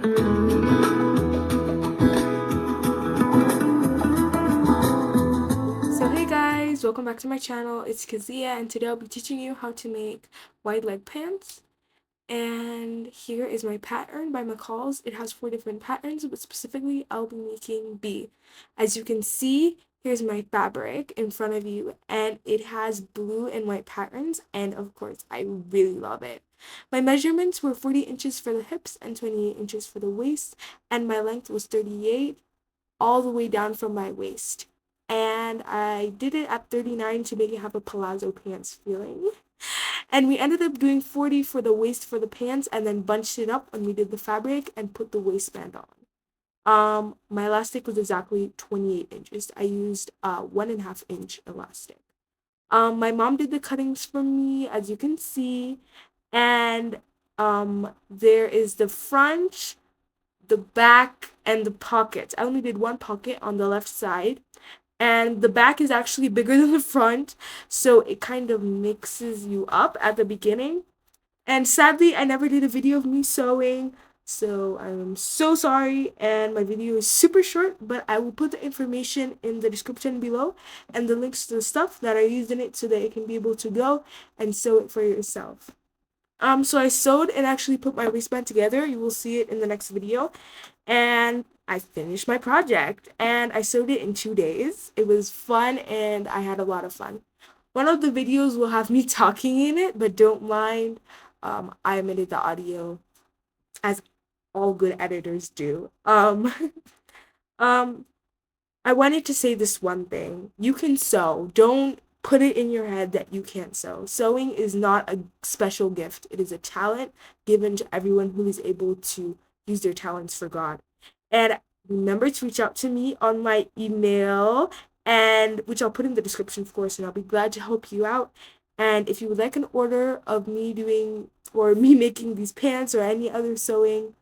So hey guys, welcome back to my channel. It's Kazia and today I'll be teaching you how to make wide leg pants. And here is my pattern by McCall's. It has 4 different patterns, but specifically I'll be making B. As you can see, here's my fabric in front of you and it has blue and white patterns, and of course I really love it. My measurements were 40 inches for the hips and 28 inches for the waist, and my length was 38 all the way down from my waist. And I did it at 39 to make it have a palazzo pants feeling. And we ended up doing 40 for the waist for the pants and then bunched it up when we did the fabric and put the waistband on. My elastic was exactly 28 inches. I used 1.5 inch elastic. My mom did the cuttings for me, as you can see, and there is the front, the back, and the pockets. I only did one pocket on the left side, and the back is actually bigger than the front, so it kind of mixes you up at the beginning. And sadly, I never did a video of me sewing, so I'm so sorry, and my video is super short, but I will put the information in the description below and the links to the stuff that I used in it so that you can be able to go and sew it for yourself. So I sewed and actually put my waistband together. You will see it in the next video. And I finished my project and I sewed it in 2 days. It was fun and I had a lot of fun. One of the videos will have me talking in it, but don't mind. I omitted the audio as all good editors do. Um, I wanted to say this one thing. You can sew. Don't put it in your head that you can't sew. Sewing is not a special gift. It is a talent given to everyone who is able to use their talents for God. And remember to reach out to me on my email, and which I'll put in the description, of course, and I'll be glad to help you out. And if you would like an order of me doing or me making these pants or any other sewing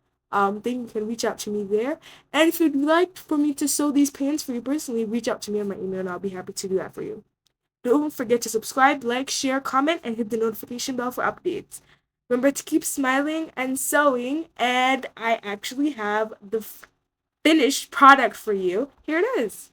thing, you can reach out to me there. And if you'd like for me to sew these pants for you personally, reach out to me on my email and I'll be happy to do that for you. Don't forget to subscribe, like, share, comment, and hit the notification bell for updates. Remember to keep smiling and sewing, and I actually have the finished product for you. Here it is.